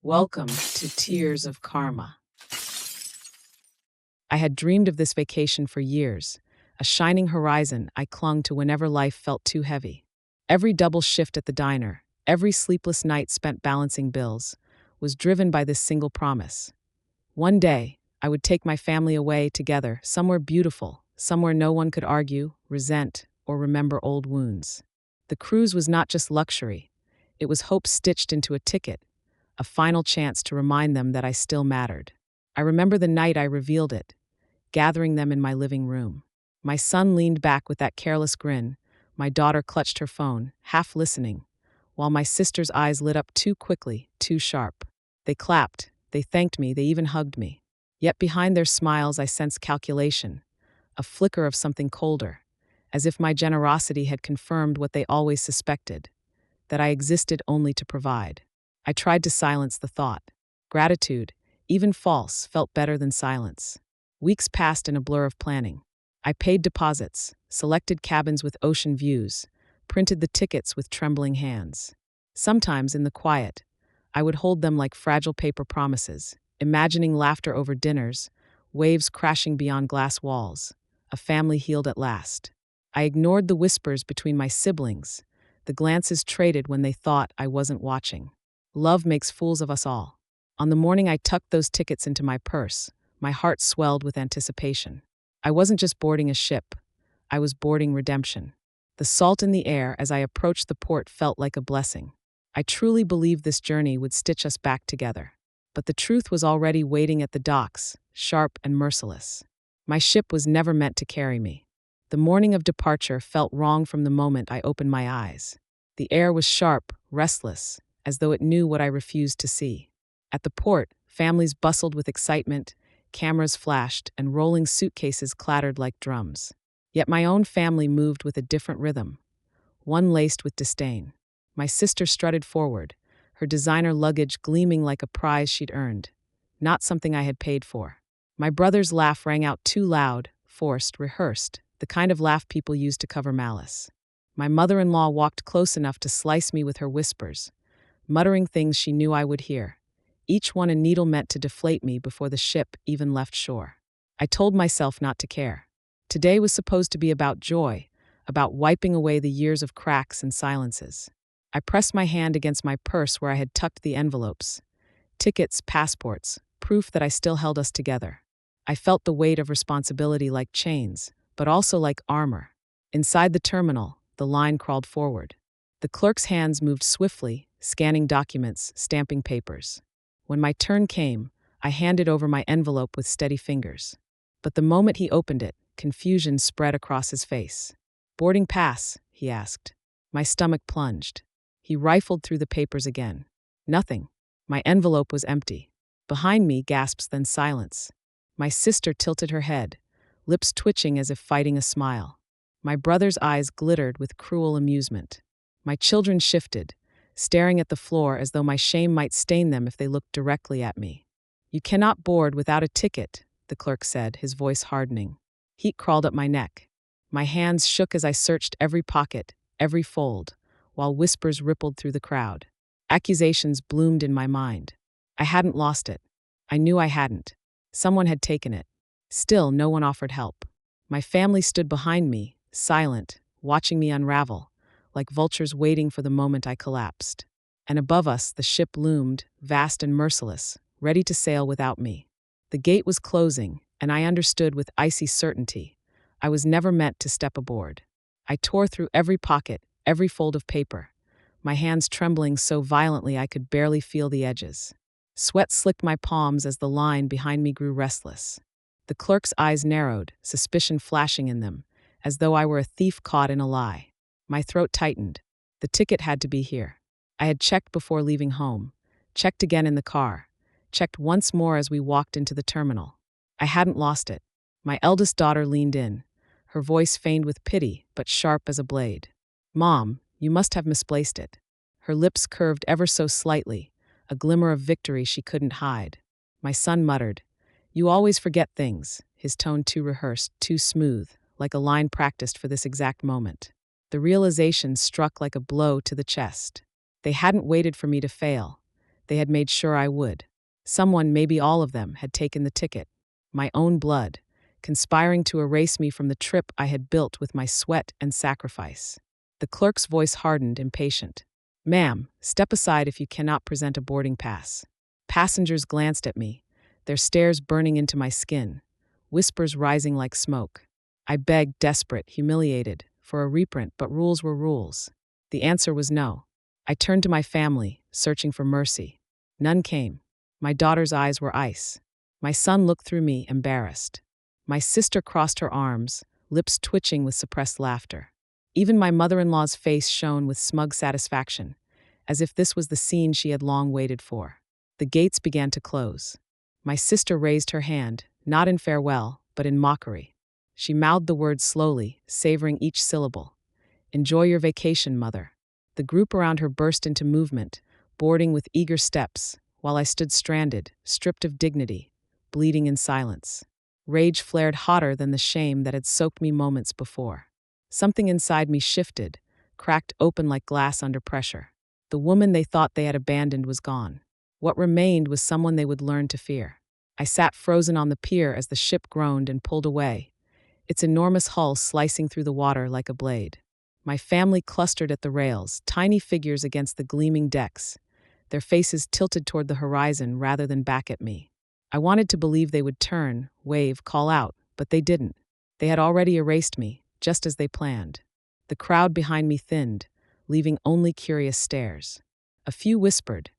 Welcome to Tears of Karma. I had dreamed of this vacation for years, a shining horizon I clung to whenever life felt too heavy. Every double shift at the diner, every sleepless night spent balancing bills, was driven by this single promise. One day, I would take my family away together, somewhere beautiful, somewhere no one could argue, resent, or remember old wounds. The cruise was not just luxury, it was hope stitched into a ticket, a final chance to remind them that I still mattered. I remember the night I revealed it, gathering them in my living room. My son leaned back with that careless grin, my daughter clutched her phone, half listening, while my sister's eyes lit up too quickly, too sharp. They clapped, they thanked me, they even hugged me. Yet behind their smiles I sensed calculation, a flicker of something colder, as if my generosity had confirmed what they always suspected, that I existed only to provide. I tried to silence the thought. Gratitude, even false, felt better than silence. Weeks passed in a blur of planning. I paid deposits, selected cabins with ocean views, printed the tickets with trembling hands. Sometimes, in the quiet, I would hold them like fragile paper promises, imagining laughter over dinners, waves crashing beyond glass walls, a family healed at last. I ignored the whispers between my siblings, the glances traded when they thought I wasn't watching. Love makes fools of us all. On the morning I tucked those tickets into my purse, my heart swelled with anticipation. I wasn't just boarding a ship, I was boarding redemption. The salt in the air as I approached the port felt like a blessing. I truly believed this journey would stitch us back together. But the truth was already waiting at the docks, sharp and merciless. My ship was never meant to carry me. The morning of departure felt wrong from the moment I opened my eyes. The air was sharp, restless, as though it knew what I refused to see. At the port, families bustled with excitement, cameras flashed, and rolling suitcases clattered like drums. Yet my own family moved with a different rhythm, one laced with disdain. My sister strutted forward, her designer luggage gleaming like a prize she'd earned, not something I had paid for. My brother's laugh rang out too loud, forced, rehearsed, the kind of laugh people use to cover malice. My mother-in-law walked close enough to slice me with her whispers, muttering things she knew I would hear, each one a needle meant to deflate me before the ship even left shore. I told myself not to care. Today was supposed to be about joy, about wiping away the years of cracks and silences. I pressed my hand against my purse where I had tucked the envelopes. Tickets, passports, proof that I still held us together. I felt the weight of responsibility like chains, but also like armor. Inside the terminal, the line crawled forward. The clerk's hands moved swiftly, scanning documents, stamping papers. When my turn came, I handed over my envelope with steady fingers. But the moment he opened it, confusion spread across his face. "Boarding pass?" he asked. My stomach plunged. He rifled through the papers again. Nothing. My envelope was empty. Behind me, gasps, then silence. My sister tilted her head, lips twitching as if fighting a smile. My brother's eyes glittered with cruel amusement. My children shifted, staring at the floor as though my shame might stain them if they looked directly at me. "You cannot board without a ticket," the clerk said, his voice hardening. Heat crawled up my neck. My hands shook as I searched every pocket, every fold, while whispers rippled through the crowd. Accusations bloomed in my mind. I hadn't lost it. I knew I hadn't. Someone had taken it. Still, no one offered help. My family stood behind me, silent, watching me unravel, like vultures waiting for the moment I collapsed. And above us, the ship loomed, vast and merciless, ready to sail without me. The gate was closing, and I understood with icy certainty I was never meant to step aboard. I tore through every pocket, every fold of paper, my hands trembling so violently I could barely feel the edges. Sweat slicked my palms as the line behind me grew restless. The clerk's eyes narrowed, suspicion flashing in them, as though I were a thief caught in a lie. My throat tightened. The ticket had to be here. I had checked before leaving home, checked again in the car, checked once more as we walked into the terminal. I hadn't lost it. My eldest daughter leaned in, her voice feigned with pity, but sharp as a blade. "Mom, you must have misplaced it." Her lips curved ever so slightly, a glimmer of victory she couldn't hide. My son muttered, "You always forget things," his tone too rehearsed, too smooth, like a line practiced for this exact moment. The realization struck like a blow to the chest. They hadn't waited for me to fail. They had made sure I would. Someone, maybe all of them, had taken the ticket. My own blood, conspiring to erase me from the trip I had built with my sweat and sacrifice. The clerk's voice hardened, impatient. "Ma'am, step aside if you cannot present a boarding pass." Passengers glanced at me, their stares burning into my skin, whispers rising like smoke. I begged, desperate, humiliated, for a reprint, but rules were rules. The answer was no. I turned to my family, searching for mercy. None came. My daughter's eyes were ice. My son looked through me, embarrassed. My sister crossed her arms, lips twitching with suppressed laughter. Even my mother-in-law's face shone with smug satisfaction, as if this was the scene she had long waited for. The gates began to close. My sister raised her hand, not in farewell, but in mockery. She mouthed the words slowly, savoring each syllable. "Enjoy your vacation, mother." The group around her burst into movement, boarding with eager steps, while I stood stranded, stripped of dignity, bleeding in silence. Rage flared hotter than the shame that had soaked me moments before. Something inside me shifted, cracked open like glass under pressure. The woman they thought they had abandoned was gone. What remained was someone they would learn to fear. I sat frozen on the pier as the ship groaned and pulled away, its enormous hull slicing through the water like a blade. My family clustered at the rails, tiny figures against the gleaming decks, their faces tilted toward the horizon rather than back at me. I wanted to believe they would turn, wave, call out, but they didn't. They had already erased me, just as they planned. The crowd behind me thinned, leaving only curious stares. A few whispered,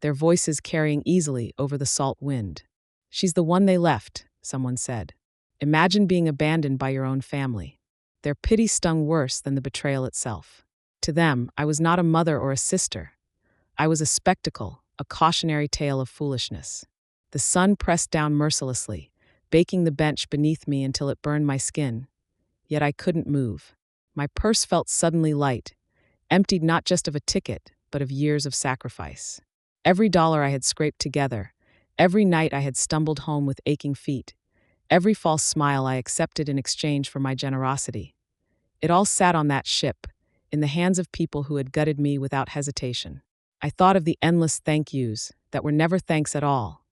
their voices carrying easily over the salt wind. "She's the one they left," someone said. Imagine being abandoned by your own family. Their pity stung worse than the betrayal itself. To them, I was not a mother or a sister. I was a spectacle, a cautionary tale of foolishness. The sun pressed down mercilessly, baking the bench beneath me until it burned my skin. Yet I couldn't move. My purse felt suddenly light, emptied not just of a ticket, but of years of sacrifice. Every dollar I had scraped together, every night I had stumbled home with aching feet, every false smile I accepted in exchange for my generosity. It all sat on that ship, in the hands of people who had gutted me without hesitation. I thought of the endless thank yous that were never thanks at all,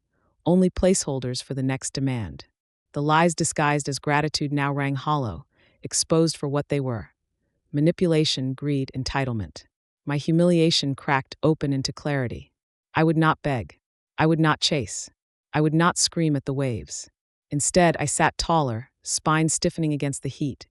only placeholders for the next demand. The lies disguised as gratitude now rang hollow, exposed for what they were: manipulation, greed, entitlement. My humiliation cracked open into clarity. I would not beg. I would not chase. I would not scream at the waves. Instead, I sat taller, spine stiffening against the heat,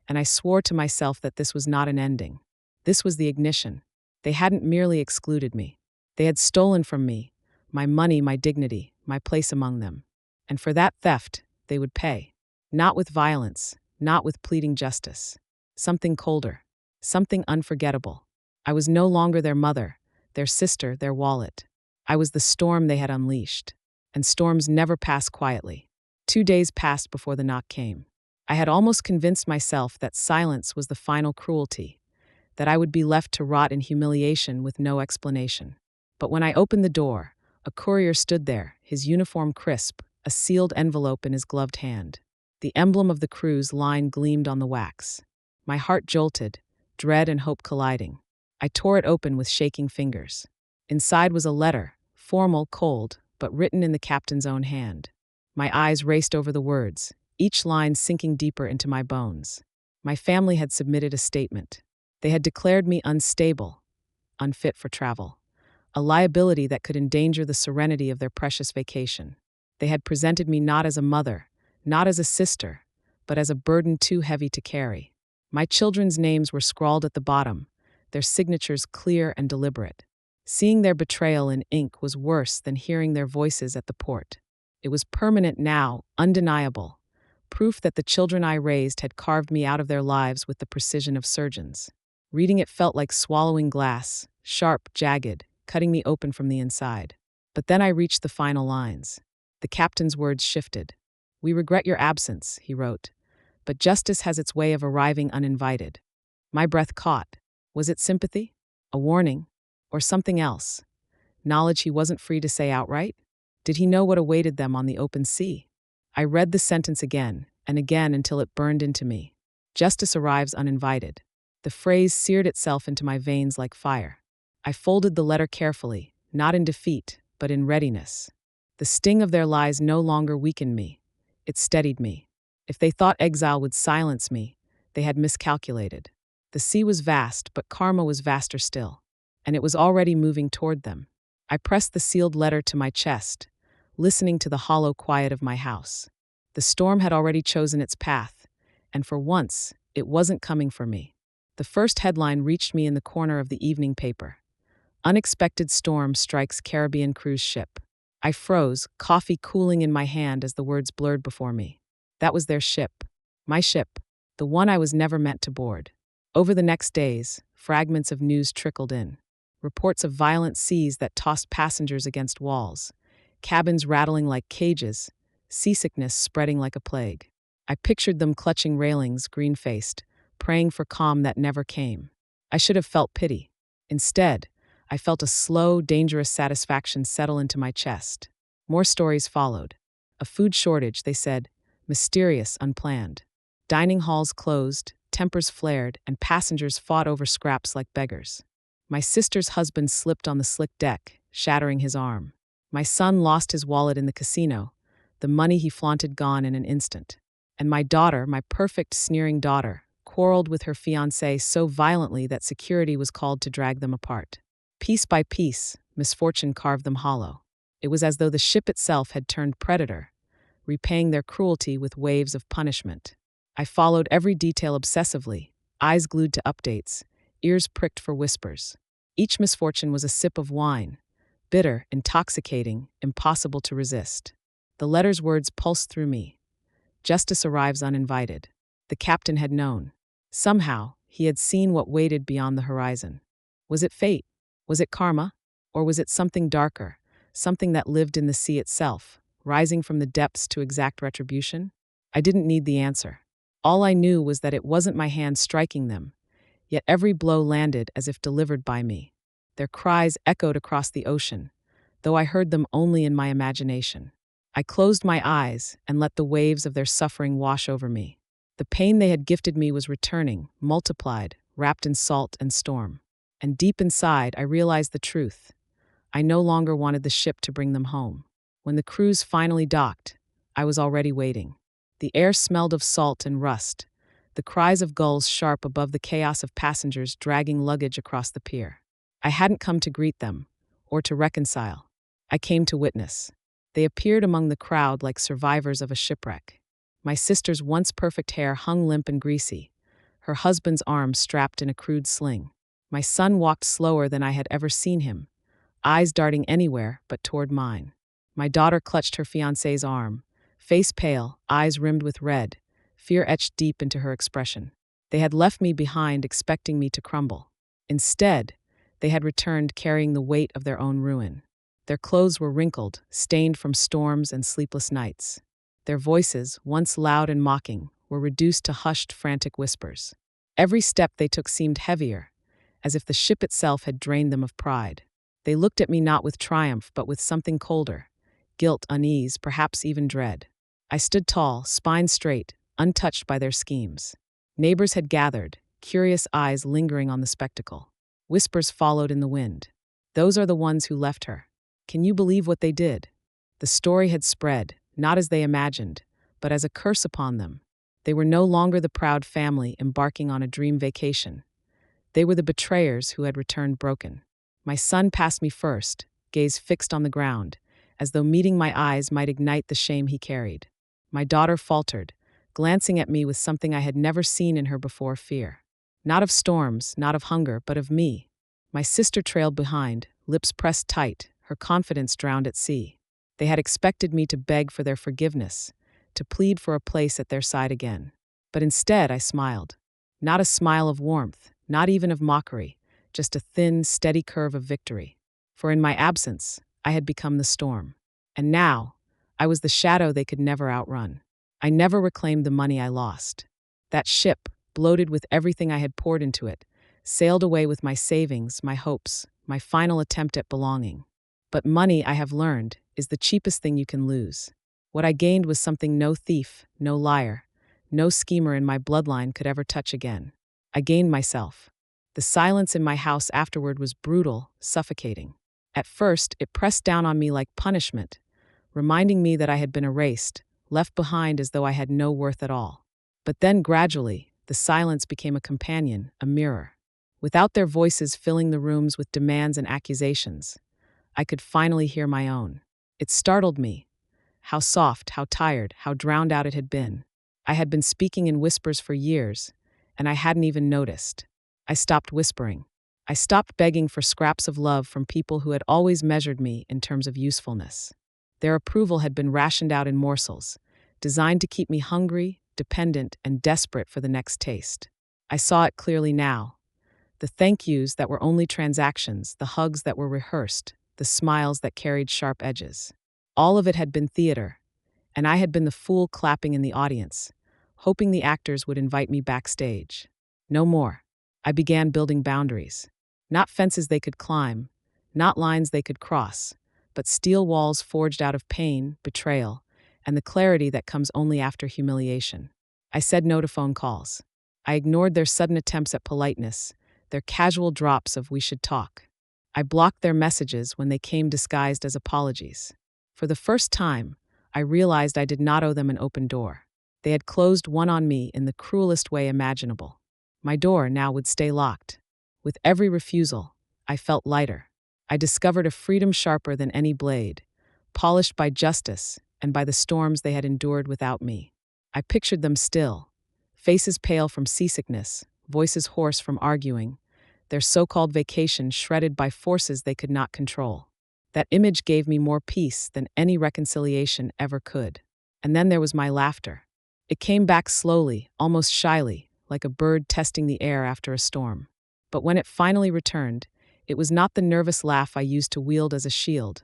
and I swore to myself that this was not an ending. This was the ignition. They hadn't merely excluded me. They had stolen from me my money, my dignity, my place among them. And for that theft, they would pay. Not with violence, not with pleading justice. Something colder, something unforgettable. I was no longer their mother, their sister, their wallet. I was the storm they had unleashed. And storms never pass quietly. 2 days passed before the knock came. I had almost convinced myself that silence was the final cruelty, that I would be left to rot in humiliation with no explanation. But when I opened the door, a courier stood there, his uniform crisp, a sealed envelope in his gloved hand. The emblem of the cruise line gleamed on the wax. My heart jolted, dread and hope colliding. I tore it open with shaking fingers. Inside was a letter, formal, cold, but written in the captain's own hand. My eyes raced over the words, each line sinking deeper into my bones. My family had submitted a statement. They had declared me unstable, unfit for travel, a liability that could endanger the serenity of their precious vacation. They had presented me not as a mother, not as a sister, but as a burden too heavy to carry. My children's names were scrawled at the bottom, their signatures clear and deliberate. Seeing their betrayal in ink was worse than hearing their voices at the port. It was permanent now, undeniable, proof that the children I raised had carved me out of their lives with the precision of surgeons. Reading it felt like swallowing glass, sharp, jagged, cutting me open from the inside. But then I reached the final lines. The captain's words shifted. "We regret your absence," he wrote, "but justice has its way of arriving uninvited." My breath caught. Was it sympathy? A warning? Or something else? Knowledge he wasn't free to say outright? Did he know what awaited them on the open sea? I read the sentence again and again until it burned into me. Justice arrives uninvited. The phrase seared itself into my veins like fire. I folded the letter carefully, not in defeat, but in readiness. The sting of their lies no longer weakened me. It steadied me. If they thought exile would silence me, they had miscalculated. The sea was vast, but karma was vaster still, and it was already moving toward them. I pressed the sealed letter to my chest, listening to the hollow quiet of my house. The storm had already chosen its path, and for once, it wasn't coming for me. The first headline reached me in the corner of the evening paper. Unexpected storm strikes Caribbean cruise ship. I froze, coffee cooling in my hand as the words blurred before me. That was their ship. My ship. The one I was never meant to board. Over the next days, fragments of news trickled in. Reports of violent seas that tossed passengers against walls. Cabins rattling like cages. Seasickness spreading like a plague. I pictured them clutching railings, green-faced, praying for calm that never came. I should have felt pity. Instead, I felt a slow, dangerous satisfaction settle into my chest. More stories followed. A food shortage, they said, mysterious, unplanned. Dining halls closed, tempers flared, and passengers fought over scraps like beggars. My sister's husband slipped on the slick deck, shattering his arm. My son lost his wallet in the casino, the money he flaunted gone in an instant. And my daughter, my perfect, sneering daughter, quarreled with her fiancé so violently that security was called to drag them apart. Piece by piece, misfortune carved them hollow. It was as though the ship itself had turned predator, repaying their cruelty with waves of punishment. I followed every detail obsessively, eyes glued to updates, ears pricked for whispers. Each misfortune was a sip of wine, bitter, intoxicating, impossible to resist. The letter's words pulsed through me. Justice arrives uninvited. The captain had known. Somehow, he had seen what waited beyond the horizon. Was it fate? Was it karma? Or was it something darker, something that lived in the sea itself, rising from the depths to exact retribution? I didn't need the answer. All I knew was that it wasn't my hand striking them, yet every blow landed as if delivered by me. Their cries echoed across the ocean, though I heard them only in my imagination. I closed my eyes and let the waves of their suffering wash over me. The pain they had gifted me was returning, multiplied, wrapped in salt and storm. And deep inside, I realized the truth. I no longer wanted the ship to bring them home. When the cruise finally docked, I was already waiting. The air smelled of salt and rust, the cries of gulls sharp above the chaos of passengers dragging luggage across the pier. I hadn't come to greet them, or to reconcile. I came to witness. They appeared among the crowd like survivors of a shipwreck. My sister's once perfect hair hung limp and greasy, her husband's arm strapped in a crude sling. My son walked slower than I had ever seen him, eyes darting anywhere but toward mine. My daughter clutched her fiancé's arm, face pale, eyes rimmed with red, fear etched deep into her expression. They had left me behind, expecting me to crumble. Instead, they had returned carrying the weight of their own ruin. Their clothes were wrinkled, stained from storms and sleepless nights. Their voices, once loud and mocking, were reduced to hushed, frantic whispers. Every step they took seemed heavier, as if the ship itself had drained them of pride. They looked at me not with triumph, but with something colder, guilt, unease, perhaps even dread. I stood tall, spine straight, untouched by their schemes. Neighbors had gathered, curious eyes lingering on the spectacle. Whispers followed in the wind. Those are the ones who left her. Can you believe what they did? The story had spread, not as they imagined, but as a curse upon them. They were no longer the proud family embarking on a dream vacation. They were the betrayers who had returned broken. My son passed me first, gaze fixed on the ground, as though meeting my eyes might ignite the shame he carried. My daughter faltered, glancing at me with something I had never seen in her before: fear. Not of storms, not of hunger, but of me. My sister trailed behind, lips pressed tight, her confidence drowned at sea. They had expected me to beg for their forgiveness, to plead for a place at their side again. But instead, I smiled. Not a smile of warmth, not even of mockery, just a thin, steady curve of victory. For in my absence, I had become the storm. And now, I was the shadow they could never outrun. I never reclaimed the money I lost. That ship, bloated with everything I had poured into it, sailed away with my savings, my hopes, my final attempt at belonging. But money, I have learned, is the cheapest thing you can lose. What I gained was something no thief, no liar, no schemer in my bloodline could ever touch again. I gained myself. The silence in my house afterward was brutal, suffocating. At first, it pressed down on me like punishment, reminding me that I had been erased, left behind as though I had no worth at all. But then, gradually, the silence became a companion, a mirror. Without their voices filling the rooms with demands and accusations, I could finally hear my own. It startled me. How soft, how tired, how drowned out it had been. I had been speaking in whispers for years, and I hadn't even noticed. I stopped whispering. I stopped begging for scraps of love from people who had always measured me in terms of usefulness. Their approval had been rationed out in morsels, designed to keep me hungry, dependent, and desperate for the next taste. I saw it clearly now. The thank yous that were only transactions, the hugs that were rehearsed, the smiles that carried sharp edges. All of it had been theater, and I had been the fool clapping in the audience, hoping the actors would invite me backstage. No more. I began building boundaries. Not fences they could climb, not lines they could cross, but steel walls forged out of pain, betrayal, and the clarity that comes only after humiliation. I said no to phone calls. I ignored their sudden attempts at politeness, their casual drops of "we should talk." I blocked their messages when they came disguised as apologies. For the first time, I realized I did not owe them an open door. They had closed one on me in the cruelest way imaginable. My door now would stay locked. With every refusal, I felt lighter. I discovered a freedom sharper than any blade, polished by justice and by the storms they had endured without me. I pictured them still, faces pale from seasickness, voices hoarse from arguing, their so-called vacation shredded by forces they could not control. That image gave me more peace than any reconciliation ever could. And then there was my laughter. It came back slowly, almost shyly, like a bird testing the air after a storm. But when it finally returned, it was not the nervous laugh I used to wield as a shield,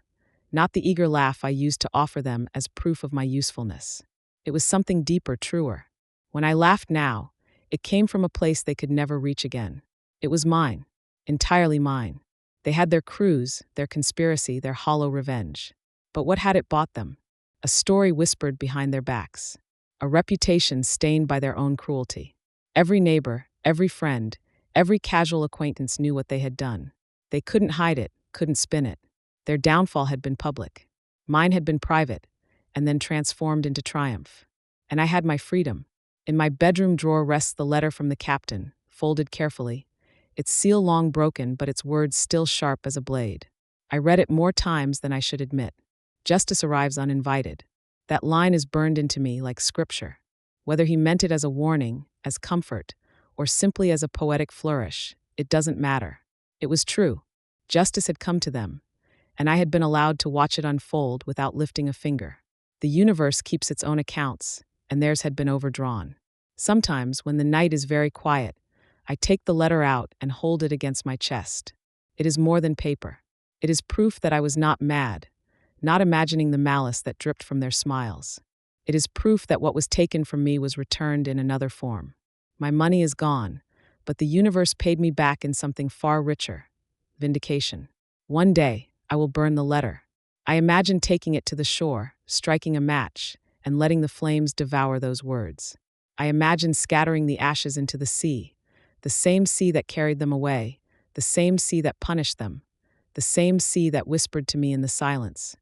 not the eager laugh I used to offer them as proof of my usefulness. It was something deeper, truer. When I laughed now, it came from a place they could never reach again. It was mine, entirely mine. They had their cruise, their conspiracy, their hollow revenge. But what had it bought them? A story whispered behind their backs. A reputation stained by their own cruelty. Every neighbor, every friend, every casual acquaintance knew what they had done. They couldn't hide it, couldn't spin it. Their downfall had been public. Mine had been private, and then transformed into triumph. And I had my freedom. In my bedroom drawer rests the letter from the captain, folded carefully, its seal long broken but its words still sharp as a blade. I read it more times than I should admit. Justice arrives uninvited. That line is burned into me like scripture. Whether he meant it as a warning, as comfort, or simply as a poetic flourish, it doesn't matter. It was true. Justice had come to them, and I had been allowed to watch it unfold without lifting a finger. The universe keeps its own accounts, and theirs had been overdrawn. Sometimes, when the night is very quiet, I take the letter out and hold it against my chest. It is more than paper. It is proof that I was not mad, not imagining the malice that dripped from their smiles. It is proof that what was taken from me was returned in another form. My money is gone, but the universe paid me back in something far richer: vindication. One day, I will burn the letter. I imagine taking it to the shore, striking a match, and letting the flames devour those words. I imagine scattering the ashes into the same sea that carried them away, the same sea that punished them, the same sea that whispered to me in the silence,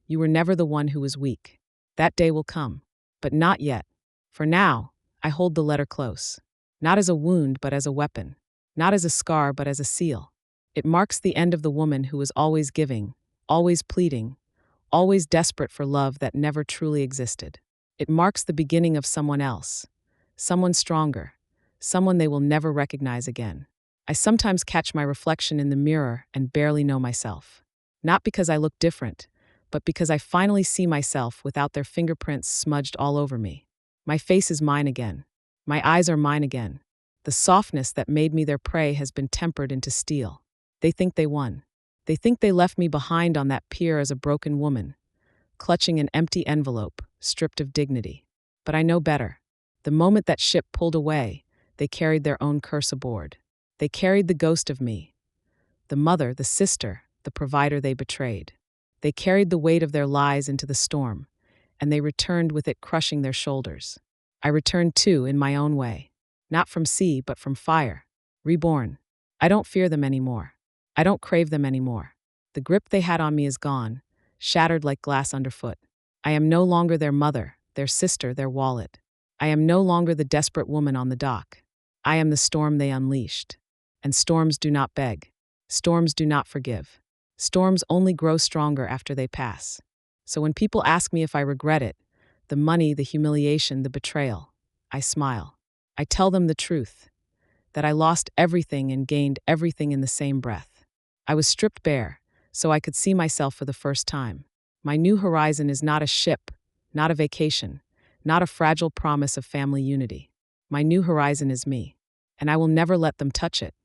"You were never the one who was weak." That day will come, but not yet. For now, I hold the letter close, not as a wound but as a weapon, not as a scar but as a seal. It marks the end of the woman who was always giving, always pleading, always desperate for love that never truly existed. It marks the beginning of someone else, someone stronger, someone they will never recognize again. I sometimes catch my reflection in the mirror and barely know myself. Not because I look different, but because I finally see myself without their fingerprints smudged all over me. My face is mine again. My eyes are mine again. The softness that made me their prey has been tempered into steel. They think they won. They think they left me behind on that pier as a broken woman, clutching an empty envelope, stripped of dignity. But I know better. The moment that ship pulled away, they carried their own curse aboard. They carried the ghost of me, the mother, the sister, the provider they betrayed. They carried the weight of their lies into the storm, and they returned with it crushing their shoulders. I returned too, in my own way. Not from sea, but from fire. Reborn. I don't fear them anymore. I don't crave them anymore. The grip they had on me is gone, shattered like glass underfoot. I am no longer their mother, their sister, their wallet. I am no longer the desperate woman on the dock. I am the storm they unleashed. And storms do not beg. Storms do not forgive. Storms only grow stronger after they pass. So when people ask me if I regret it, the money, the humiliation, the betrayal, I smile. I tell them the truth, that I lost everything and gained everything in the same breath. I was stripped bare, so I could see myself for the first time. My new horizon is not a ship, not a vacation, not a fragile promise of family unity. My new horizon is me, and I will never let them touch it.